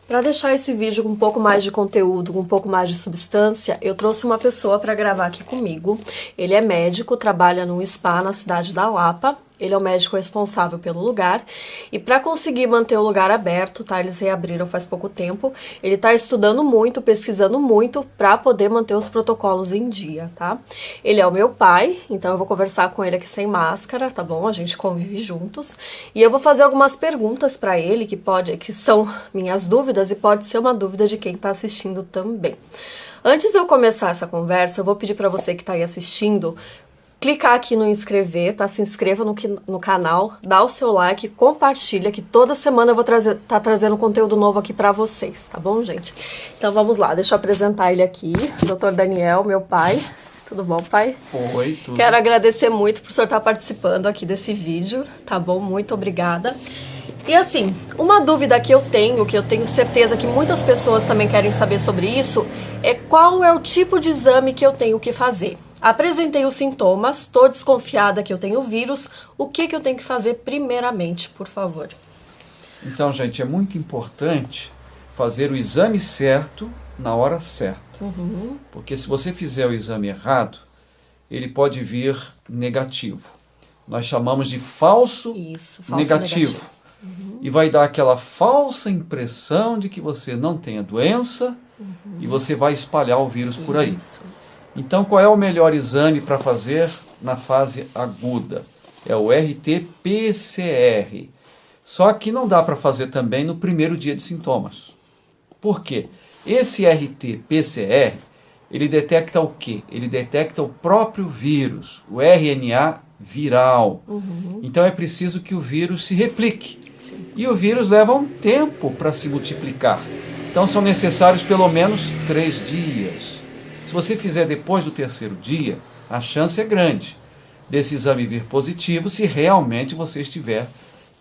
Para deixar esse vídeo com um pouco mais de conteúdo, com um pouco mais de substância, eu trouxe uma pessoa para gravar aqui comigo. Ele é médico, trabalha num spa na cidade da Lapa. Ele é o médico responsável pelo lugar. E para conseguir manter o lugar aberto, tá? Eles reabriram faz pouco tempo. Ele tá estudando muito, pesquisando muito para poder manter os protocolos em dia, tá? Ele é o meu pai, então eu vou conversar com ele aqui sem máscara, tá bom? A gente convive juntos. E eu vou fazer algumas perguntas para ele que são minhas dúvidas e pode ser uma dúvida de quem tá assistindo também. Antes de eu começar essa conversa, eu vou pedir para você que tá aí assistindo clicar aqui no inscrever, tá? Se inscreva no canal, dá o seu like, compartilha, que toda semana eu vou tá trazendo conteúdo novo aqui pra vocês, tá bom, gente? Então vamos lá, deixa eu apresentar ele aqui, Dr. Daniel, meu pai. Tudo bom, pai? Oi, tudo. Quero agradecer muito por o senhor estar participando aqui desse vídeo, tá bom? Muito obrigada. E assim, uma dúvida que eu tenho certeza que muitas pessoas também querem saber sobre isso, é qual é o tipo de exame que eu tenho que fazer. Apresentei os sintomas, estou desconfiada que eu tenho vírus, o que eu tenho que fazer primeiramente, por favor? Então, gente, é muito importante fazer o exame certo na hora certa. Porque se você fizer o exame errado, ele pode vir negativo. Nós chamamos de falso negativo. E vai dar aquela falsa impressão de que você não tem a doença e você vai espalhar o vírus por aí. Então, qual é o melhor exame para fazer na fase aguda? É o RT-PCR. Só que não dá para fazer também no primeiro dia de sintomas. Por quê? Esse RT-PCR, ele detecta o quê? Ele detecta o próprio vírus, o RNA viral. Então, é preciso que o vírus se replique. E o vírus leva um tempo para se multiplicar. Então, são necessários pelo menos 3 dias. Se você fizer depois do 3º dia, a chance é grande desse exame vir positivo se realmente você estiver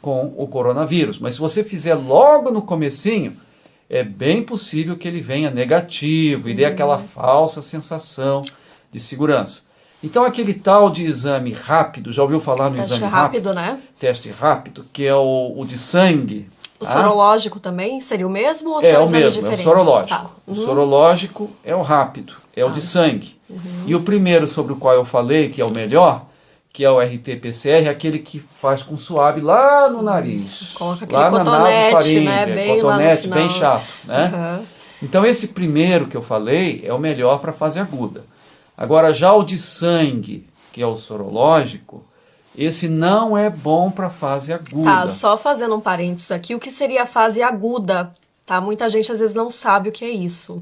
com o coronavírus. Mas se você fizer logo no comecinho, é bem possível que ele venha negativo e dê aquela falsa sensação de segurança. Então aquele tal de exame rápido, já ouviu falar no exame rápido? Né? Teste rápido, que é o de sangue. O sorológico também seria o mesmo ou é são o exames mesmo, diferentes? É o sorológico. Tá. O sorológico é o rápido, é o de sangue. E o primeiro sobre o qual eu falei, que é o melhor, que é o RT-PCR, é aquele que faz com suave lá no nariz. Coloca aquele lá na cotonete, né? Bem cotonete, lá no bem final. chato, né? Então esse primeiro que eu falei é o melhor para fase aguda. Agora já o de sangue, que é o sorológico, esse não é bom para fase aguda. Tá, só fazendo um parênteses aqui, o que seria a fase aguda? Tá? Muita gente às vezes não sabe o que é isso.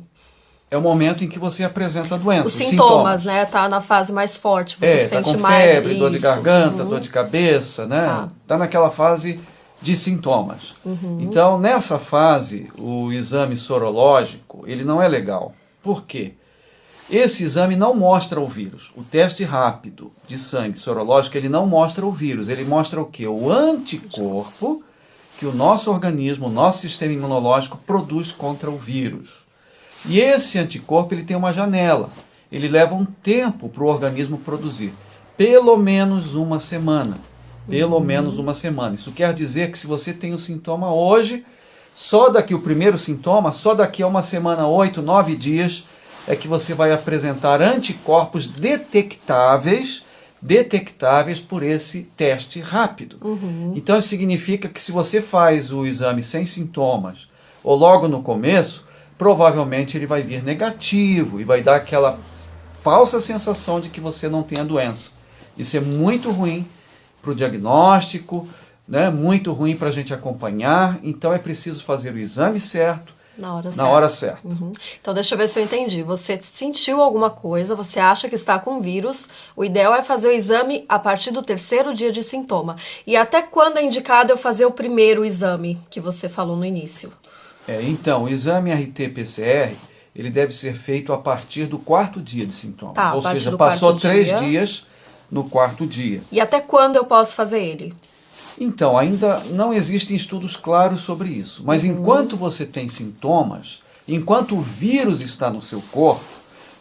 É o momento em que você apresenta a doença. Os sintomas, né? Tá na fase mais forte, você tá sente com mais febre, dor de garganta, dor de cabeça, né? Tá. Tá naquela fase de sintomas. Então, nessa fase, o exame sorológico, ele não é legal. Por quê? Esse exame não mostra o vírus. O teste rápido de sangue sorológico, ele não mostra o vírus. Ele mostra o quê? O anticorpo que o nosso organismo, o nosso sistema imunológico produz contra o vírus. E esse anticorpo, ele tem uma janela. Ele leva um tempo para o organismo produzir. Pelo menos uma semana. Pelo menos uma semana. Isso quer dizer que se você tem um sintoma hoje, só daqui o primeiro sintoma, só daqui a uma semana, 8, 9 dias, é que você vai apresentar anticorpos detectáveis por esse teste rápido. Então isso significa que se você faz o exame sem sintomas, ou logo no começo, provavelmente ele vai vir negativo e vai dar aquela falsa sensação de que você não tem a doença. Isso é muito ruim para o diagnóstico, né? Muito ruim para a gente acompanhar, então é preciso fazer o exame certo, na hora certa. Então deixa eu ver se eu entendi. Você sentiu alguma coisa, você acha que está com vírus, o ideal é fazer o exame a partir do 3º dia de sintoma. E até quando é indicado eu fazer o primeiro exame que você falou no início? Então, o exame RT-PCR, ele deve ser feito a partir do 4º dia de sintomas. Tá, ou seja, passou 3 dias no 4º dia. E até quando eu posso fazer ele? Então, ainda não existem estudos claros sobre isso. Mas enquanto você tem sintomas, enquanto o vírus está no seu corpo,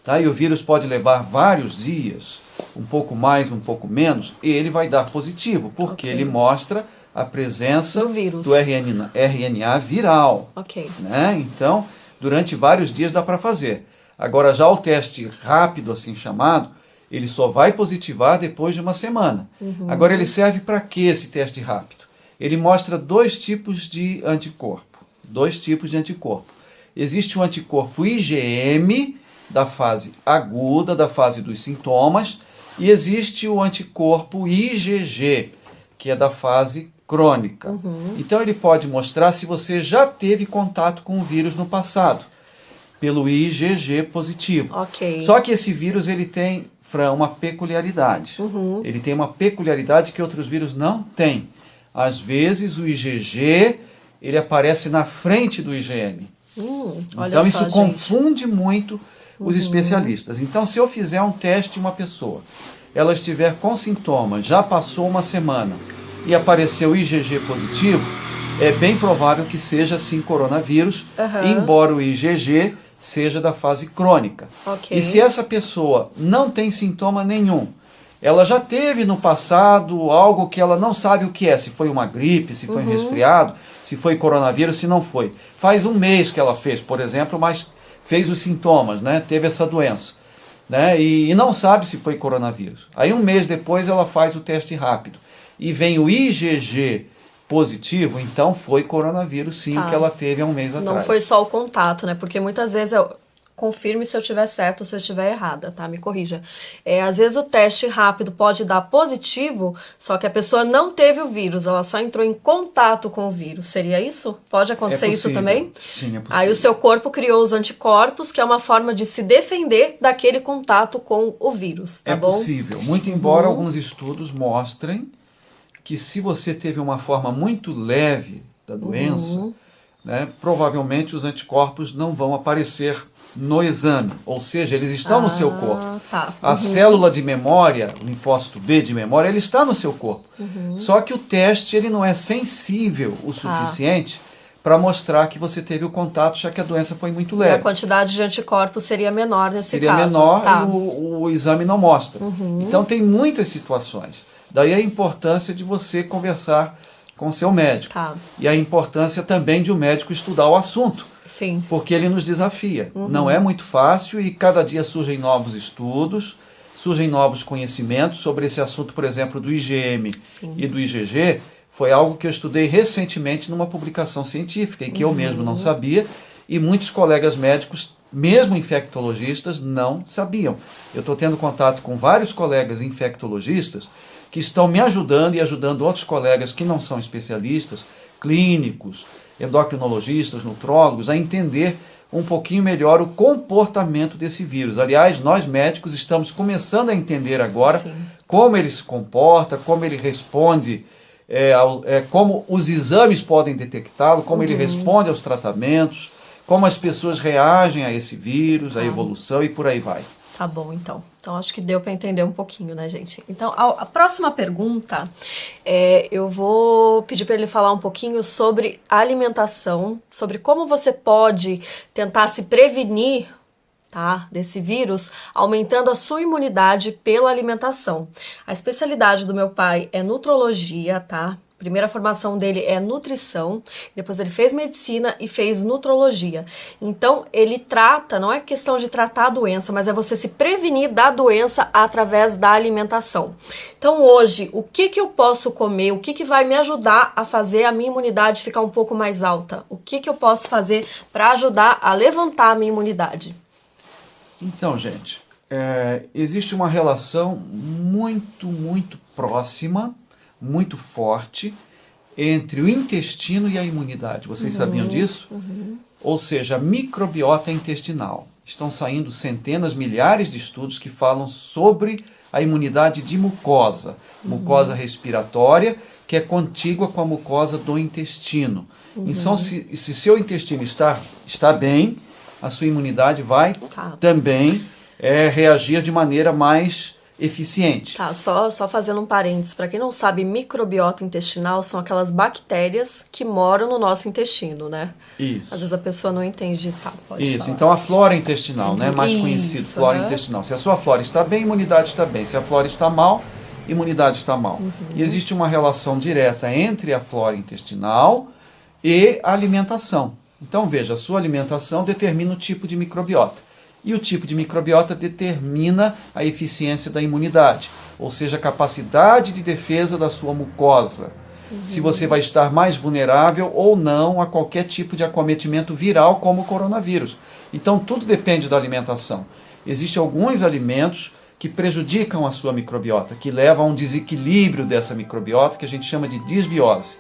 tá? E o vírus pode levar vários dias, um pouco mais, um pouco menos, ele vai dar positivo, porque ele mostra a presença do vírus, do RNA viral. Né? Então, durante vários dias dá para fazer. Agora, já o teste rápido, assim chamado, ele só vai positivar depois de uma semana. Agora, ele serve para quê, esse teste rápido? Ele mostra dois tipos de anticorpo. Existe o anticorpo IgM, da fase aguda, da fase dos sintomas, e existe o anticorpo IgG, que é da fase crônica. Então, ele pode mostrar se você já teve contato com o vírus no passado, pelo IgG positivo. Só que esse vírus, ele tem, Fran, uma peculiaridade. Ele tem uma peculiaridade que outros vírus não têm. Às vezes, o IgG, ele aparece na frente do IgM. Então, isso confunde muito os especialistas. Então, se eu fizer um teste em uma pessoa, ela estiver com sintomas, já passou uma semana e apareceu IgG positivo, é bem provável que seja sim coronavírus, embora o IgG seja da fase crônica. E se essa pessoa não tem sintoma nenhum, ela já teve no passado algo que ela não sabe o que é, se foi uma gripe, se foi um resfriado, se foi coronavírus, se não foi. Faz um mês que ela fez, por exemplo, mas fez os sintomas, né? Teve essa doença, né? E não sabe se foi coronavírus. Aí um mês depois ela faz o teste rápido e vem o IgG positivo, então foi coronavírus sim que ela teve há um mês atrás. Não foi só o contato, né? Porque muitas vezes confirme se eu estiver certo ou se eu estiver errada, tá? Me corrija. Às vezes o teste rápido pode dar positivo, só que a pessoa não teve o vírus, ela só entrou em contato com o vírus. Seria isso? Pode acontecer isso também? Sim, é possível. Aí o seu corpo criou os anticorpos, que é uma forma de se defender daquele contato com o vírus, tá bom? É possível. Muito embora alguns estudos mostrem que se você teve uma forma muito leve da doença, né, provavelmente os anticorpos não vão aparecer no exame, ou seja, eles estão no seu corpo. A célula de memória, o linfócito B de memória, ele está no seu corpo. Só que o teste ele não é sensível o suficiente para mostrar que você teve o contato, já que a doença foi muito leve. E a quantidade de anticorpos seria menor nesse caso. Seria menor e o exame não mostra. Então tem muitas situações. Daí a importância de você conversar com o seu médico. E a importância também de o médico estudar o assunto. Sim. Porque ele nos desafia. Não é muito fácil e cada dia surgem novos estudos, surgem novos conhecimentos sobre esse assunto, por exemplo, do IgM e do IgG. Foi algo que eu estudei recentemente numa publicação científica e que eu mesmo não sabia e muitos colegas médicos, mesmo infectologistas, não sabiam. Eu estou tendo contato com vários colegas infectologistas que estão me ajudando e ajudando outros colegas que não são especialistas, clínicos, endocrinologistas, nutrólogos, a entender um pouquinho melhor o comportamento desse vírus. Aliás, nós médicos estamos começando a entender agora como ele se comporta, como ele responde, como os exames podem detectá-lo, como ele responde aos tratamentos, como as pessoas reagem a esse vírus, a evolução e por aí vai. Tá bom, então. Então, acho que deu para entender um pouquinho, né, gente? Então, a próxima pergunta, eu vou pedir para ele falar um pouquinho sobre alimentação, sobre como você pode tentar se prevenir, tá, desse vírus, aumentando a sua imunidade pela alimentação. A especialidade do meu pai é nutrologia, tá? Primeira formação dele é nutrição, depois ele fez medicina e fez nutrologia. Então, ele trata, não é questão de tratar a doença, mas é você se prevenir da doença através da alimentação. Então, hoje, o que eu posso comer? O que vai me ajudar a fazer a minha imunidade ficar um pouco mais alta? O que eu posso fazer para ajudar a levantar a minha imunidade? Então, gente, existe uma relação muito próxima, muito forte entre o intestino e a imunidade. Vocês sabiam disso? Ou seja, a microbiota intestinal. Estão saindo centenas, milhares de estudos que falam sobre a imunidade de mucosa. Mucosa respiratória, que é contígua com a mucosa do intestino. Então, se seu intestino está bem, a sua imunidade vai também reagir de maneira mais eficiente. Tá, só fazendo um parênteses, para quem não sabe, microbiota intestinal são aquelas bactérias que moram no nosso intestino, né? Isso. Às vezes a pessoa não entende, tá, pode Isso, falar. então a flora intestinal, né? Mais Isso, conhecido, flora intestinal. Se a sua flora está bem, imunidade está bem. Se a flora está mal, imunidade está mal. E existe uma relação direta entre a flora intestinal e a alimentação. Então veja, a sua alimentação determina o tipo de microbiota. E o tipo de microbiota determina a eficiência da imunidade, ou seja, a capacidade de defesa da sua mucosa. Se você vai estar mais vulnerável ou não a qualquer tipo de acometimento viral, como o coronavírus. Então, tudo depende da alimentação. Existem alguns alimentos que prejudicam a sua microbiota, que levam a um desequilíbrio dessa microbiota, que a gente chama de disbiose.